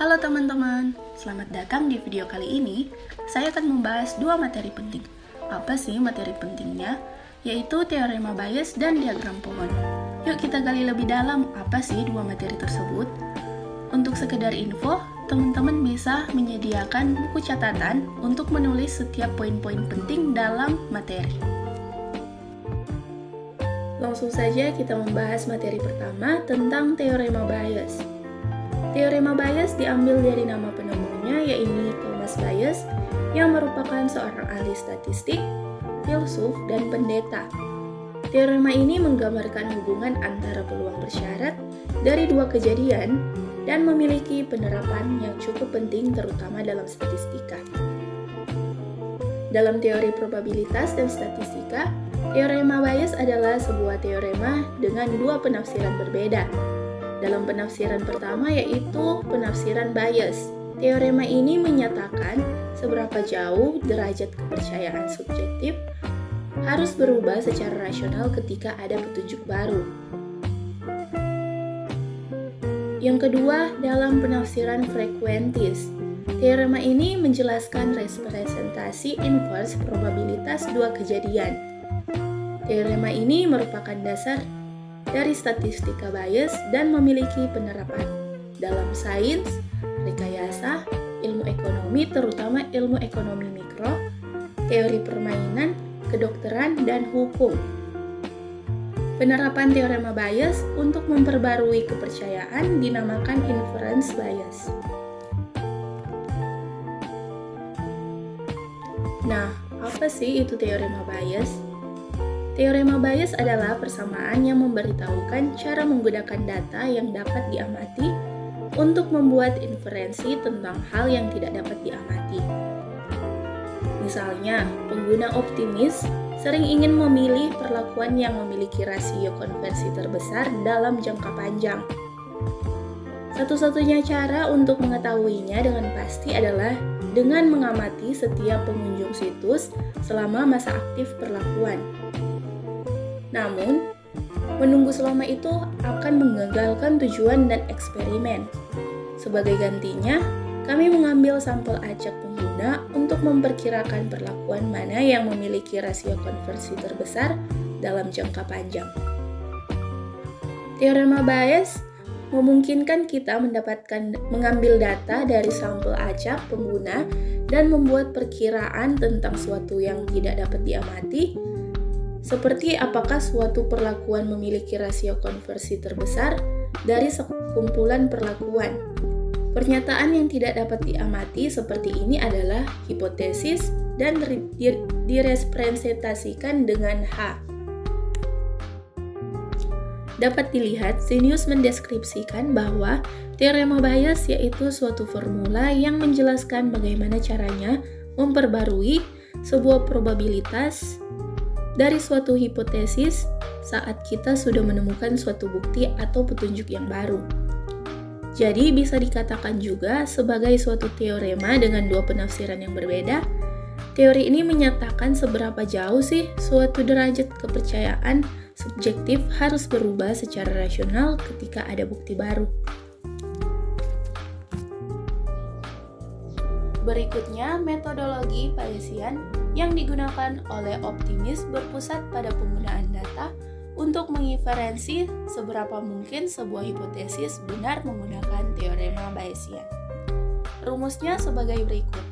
Halo teman-teman, selamat datang di video kali ini. Saya akan membahas dua materi penting. Apa sih materi pentingnya? Yaitu teorema Bayes dan diagram pohon. Yuk kita gali lebih dalam apa sih dua materi tersebut. Untuk sekedar info, teman-teman bisa menyediakan buku catatan untuk menulis setiap poin-poin penting dalam materi. Langsung saja kita membahas materi pertama tentang teorema Bayes. Teorema Bayes diambil dari nama penemunya, yaitu Thomas Bayes, yang merupakan seorang ahli statistik, filsuf, dan pendeta. Teorema ini menggambarkan hubungan antara peluang bersyarat dari dua kejadian dan memiliki penerapan yang cukup penting terutama dalam statistika. Dalam teori probabilitas dan statistika, teorema Bayes adalah sebuah teorema dengan dua penafsiran berbeda. Dalam penafsiran pertama yaitu penafsiran Bayes. Teorema ini menyatakan seberapa jauh derajat kepercayaan subjektif harus berubah secara rasional ketika ada petunjuk baru. Yang kedua, dalam penafsiran Frequentis. Teorema ini menjelaskan representasi inverse probabilitas dua kejadian. Teorema ini merupakan dasar dari statistika Bayes dan memiliki penerapan dalam sains, rekayasa, ilmu ekonomi terutama ilmu ekonomi mikro, teori permainan, kedokteran, dan hukum. Penerapan teorema Bayes untuk memperbarui kepercayaan dinamakan inference bias. Nah, apa sih itu teorema Bayes? Teorema Bayes adalah persamaan yang memberitahukan cara menggunakan data yang dapat diamati untuk membuat inferensi tentang hal yang tidak dapat diamati. Misalnya, pengguna optimis sering ingin memilih perlakuan yang memiliki rasio konversi terbesar dalam jangka panjang. Satu-satunya cara untuk mengetahuinya dengan pasti adalah dengan mengamati setiap pengunjung situs selama masa aktif perlakuan. Namun, menunggu selama itu akan menggagalkan tujuan dan eksperimen. Sebagai gantinya, kami mengambil sampel acak pengguna untuk memperkirakan perlakuan mana yang memiliki rasio konversi terbesar dalam jangka panjang. Teorema Bayes memungkinkan kita mengambil data dari sampel acak pengguna dan membuat perkiraan tentang suatu yang tidak dapat diamati, seperti apakah suatu perlakuan memiliki rasio konversi terbesar dari sekumpulan perlakuan. Pernyataan yang tidak dapat diamati seperti ini adalah hipotesis dan direpresentasikan dengan H. Dapat dilihat, Zenius mendeskripsikan bahwa teorema Bayes yaitu suatu formula yang menjelaskan bagaimana caranya memperbarui sebuah probabilitas dari suatu hipotesis saat kita sudah menemukan suatu bukti atau petunjuk yang baru. Jadi bisa dikatakan juga sebagai suatu teorema dengan dua penafsiran yang berbeda. Teori ini menyatakan seberapa jauh sih suatu derajat kepercayaan subjektif harus berubah secara rasional ketika ada bukti baru. Berikutnya, metodologi Bayesian yang digunakan oleh optimis berpusat pada penggunaan data untuk menginferensi seberapa mungkin sebuah hipotesis benar menggunakan teorema Bayesian. Rumusnya sebagai berikut.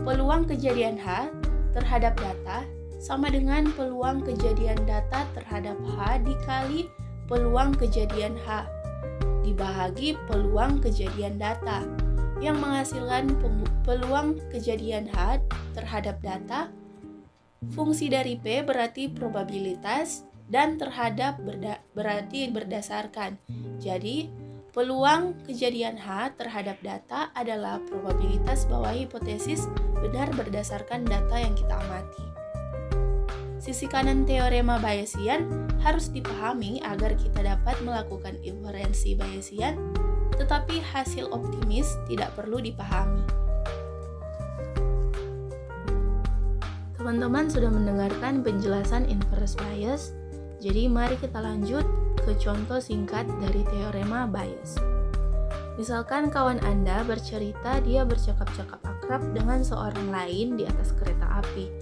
Peluang kejadian H terhadap data sama dengan peluang kejadian data terhadap H dikali peluang kejadian H dibahagi peluang kejadian data, yang menghasilkan peluang kejadian H terhadap data. Fungsi dari P berarti probabilitas dan terhadap berarti berdasarkan. Jadi, peluang kejadian H terhadap data adalah probabilitas bahwa hipotesis benar berdasarkan data yang kita amati. Sisi kanan teorema Bayesian harus dipahami agar kita dapat melakukan inferensi Bayesian, tetapi hasil optimis tidak perlu dipahami. Teman-teman sudah mendengarkan penjelasan inverse bias, jadi mari kita lanjut ke contoh singkat dari teorema Bayes. Misalkan kawan Anda bercerita dia bercakap-cakap akrab dengan seorang lain di atas kereta api.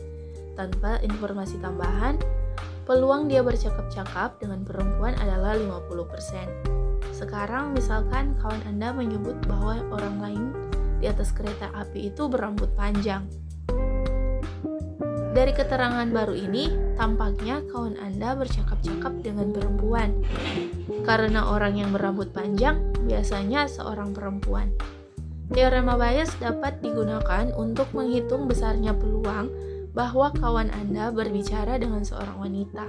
Tanpa informasi tambahan, peluang dia bercakap-cakap dengan perempuan adalah 50%. Sekarang misalkan kawan Anda menyebut bahwa orang lain di atas kereta api itu berambut panjang. Dari keterangan baru ini, tampaknya kawan Anda bercakap-cakap dengan perempuan. Karena orang yang berambut panjang biasanya seorang perempuan. Teorema Bayes dapat digunakan untuk menghitung besarnya peluang bahwa kawan Anda berbicara dengan seorang wanita.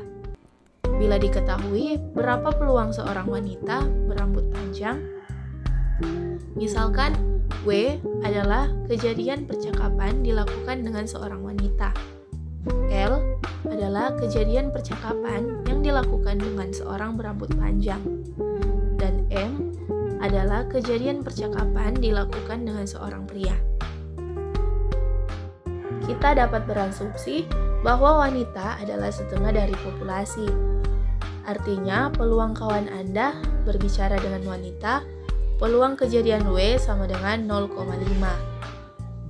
Bila diketahui berapa peluang seorang wanita berambut panjang, misalkan W adalah kejadian percakapan dilakukan dengan seorang wanita. L adalah kejadian percakapan yang dilakukan dengan seorang berambut panjang. Dan M adalah kejadian percakapan dilakukan dengan seorang pria. Kita dapat berasumsi bahwa wanita adalah setengah dari populasi. Artinya, peluang kawan Anda berbicara dengan wanita, peluang kejadian W sama dengan 0,5.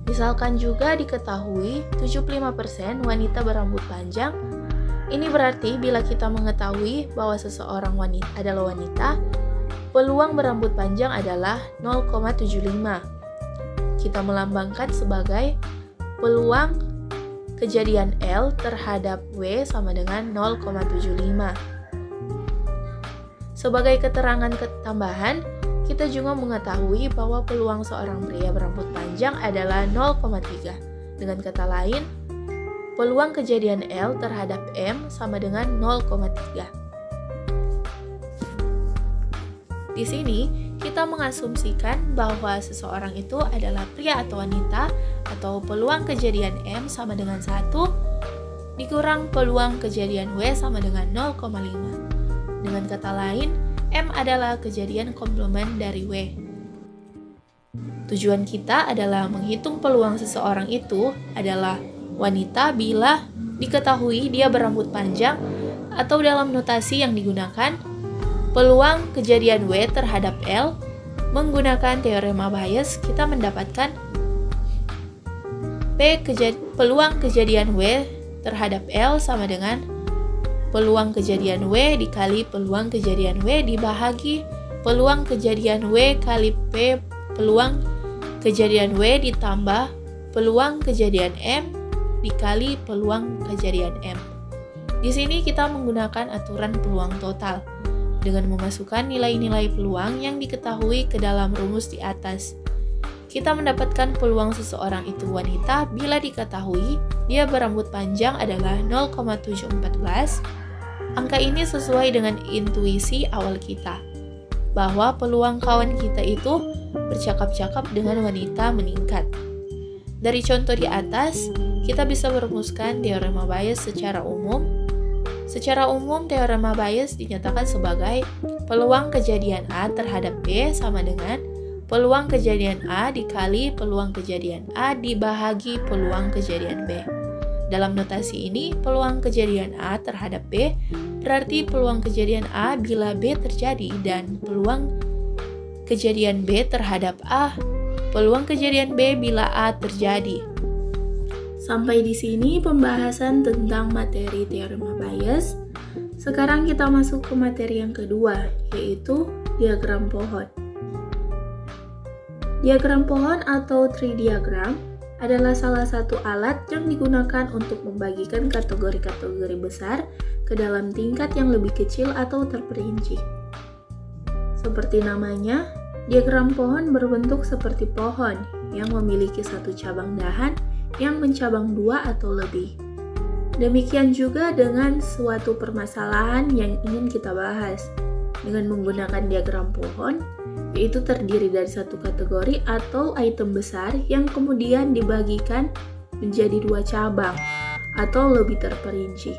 Misalkan juga diketahui 75% wanita berambut panjang. Ini berarti bila kita mengetahui bahwa seseorang wanita adalah wanita, peluang berambut panjang adalah 0,75. Kita melambangkan sebagai peluang kejadian L terhadap W sama dengan 0,75. Sebagai keterangan tambahan, kita juga mengetahui bahwa peluang seorang pria berambut panjang adalah 0,3. Dengan kata lain, peluang kejadian L terhadap M sama dengan 0,3. Di sini, kita mengasumsikan bahwa seseorang itu adalah pria atau wanita, atau peluang kejadian M sama dengan 1, dikurang peluang kejadian W sama dengan 0,5. Dengan kata lain, M adalah kejadian komplement dari W. Tujuan kita adalah menghitung peluang seseorang itu adalah wanita bila diketahui dia berambut panjang, atau dalam notasi yang digunakan, peluang kejadian W terhadap L. Menggunakan teorema Bayes, kita mendapatkan peluang kejadian W terhadap L sama dengan peluang kejadian W dikali peluang kejadian W dibahagi peluang kejadian W kali P peluang kejadian W ditambah peluang kejadian M dikali peluang kejadian M. Di sini kita menggunakan aturan peluang total dengan memasukkan nilai-nilai peluang yang diketahui ke dalam rumus di atas. Kita mendapatkan peluang seseorang itu wanita bila diketahui dia berambut panjang adalah 0,714. Angka ini sesuai dengan intuisi awal kita, bahwa peluang kawan kita itu bercakap-cakap dengan wanita meningkat. Dari contoh di atas, kita bisa merumuskan teorema Bayes secara umum. Secara umum, teorema Bayes dinyatakan sebagai peluang kejadian A terhadap B sama dengan peluang kejadian A dikali peluang kejadian A dibahagi peluang kejadian B. Dalam notasi ini, peluang kejadian A terhadap B berarti peluang kejadian A bila B terjadi dan peluang kejadian B terhadap A, peluang kejadian B bila A terjadi. Sampai di sini pembahasan tentang materi teorema Bayes. Sekarang kita masuk ke materi yang kedua, yaitu diagram pohon. Diagram pohon atau tree diagram adalah salah satu alat yang digunakan untuk membagikan kategori-kategori besar ke dalam tingkat yang lebih kecil atau terperinci. Seperti namanya, diagram pohon berbentuk seperti pohon yang memiliki satu cabang dahan yang mencabang 2 atau lebih. Demikian juga dengan suatu permasalahan yang ingin kita bahas. Dengan menggunakan diagram pohon, yaitu terdiri dari satu kategori atau item besar yang kemudian dibagikan menjadi 2 cabang atau lebih terperinci.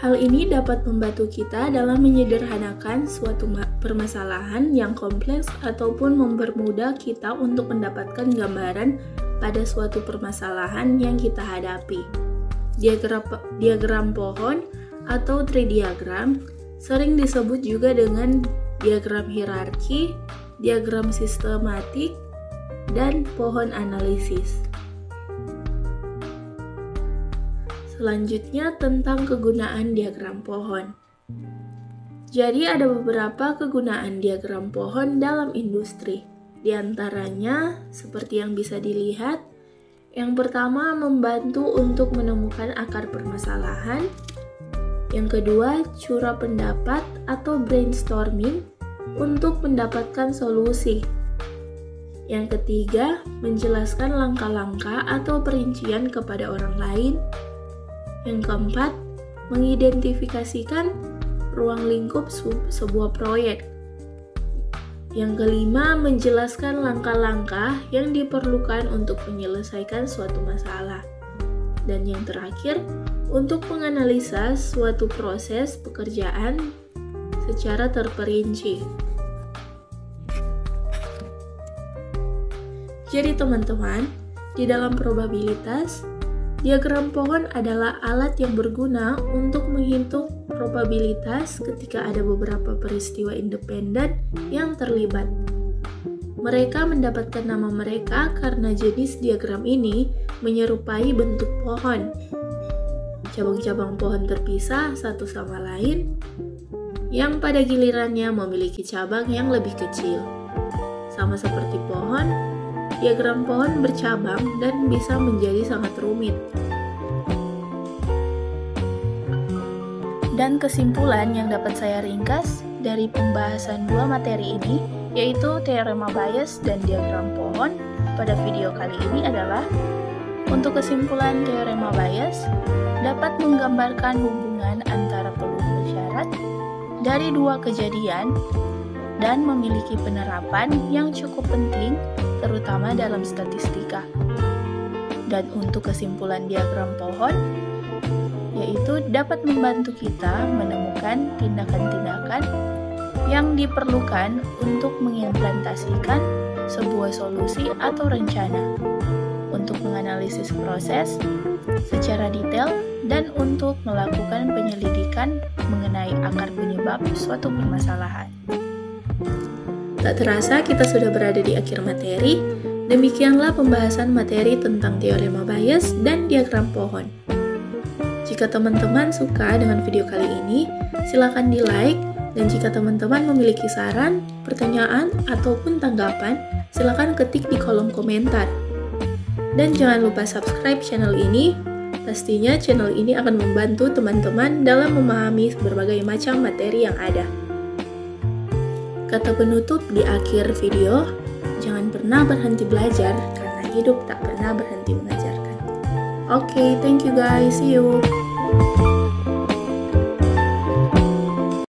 Hal ini dapat membantu kita dalam menyederhanakan suatu permasalahan yang kompleks ataupun mempermudah kita untuk mendapatkan gambaran pada suatu permasalahan yang kita hadapi. Diagram pohon atau tree diagram sering disebut juga dengan diagram hierarki, diagram sistematik, dan pohon analisis. Selanjutnya tentang kegunaan diagram pohon. Jadi ada beberapa kegunaan diagram pohon dalam industri. Di antaranya seperti yang bisa dilihat, yang pertama membantu untuk menemukan akar permasalahan. Yang kedua, curah pendapat atau brainstorming untuk mendapatkan solusi. Yang ketiga, menjelaskan langkah-langkah atau perincian kepada orang lain. Yang keempat, mengidentifikasikan ruang lingkup sebuah proyek. Yang kelima, menjelaskan langkah-langkah yang diperlukan untuk menyelesaikan suatu masalah. Dan yang terakhir, untuk menganalisa suatu proses pekerjaan secara terperinci. Jadi teman-teman, di dalam probabilitas, diagram pohon adalah alat yang berguna untuk menghitung probabilitas ketika ada beberapa peristiwa independen yang terlibat. Mereka mendapatkan nama mereka karena jenis diagram ini menyerupai bentuk pohon. Cabang-cabang pohon terpisah satu sama lain, yang pada gilirannya memiliki cabang yang lebih kecil. Sama seperti pohon, diagram pohon bercabang dan bisa menjadi sangat rumit. Dan kesimpulan yang dapat saya ringkas dari pembahasan dua materi ini, yaitu teorema Bayes dan diagram pohon pada video kali ini adalah, untuk kesimpulan teorema Bayes dapat menggambarkan hubungan antara peluru bersyarat dari dua kejadian dan memiliki penerapan yang cukup penting terutama dalam statistika. Dan untuk kesimpulan diagram pohon, yaitu dapat membantu kita menemukan tindakan-tindakan yang diperlukan untuk mengimplementasikan sebuah solusi atau rencana, untuk menganalisis proses secara detail, dan untuk melakukan penyelidikan mengenai akar penyebab suatu permasalahan. Tak terasa kita sudah berada di akhir materi. Demikianlah pembahasan materi tentang teorema Bayes dan diagram pohon. Jika teman-teman suka dengan video kali ini, silakan di-like, dan jika teman-teman memiliki saran, pertanyaan, ataupun tanggapan, silakan ketik di kolom komentar. Dan jangan lupa subscribe channel ini. Pastinya channel ini akan membantu teman-teman dalam memahami berbagai macam materi yang ada. Kata penutup di akhir video, jangan pernah berhenti belajar karena hidup tak pernah berhenti mengajarkan. Oke, thank you guys, see you.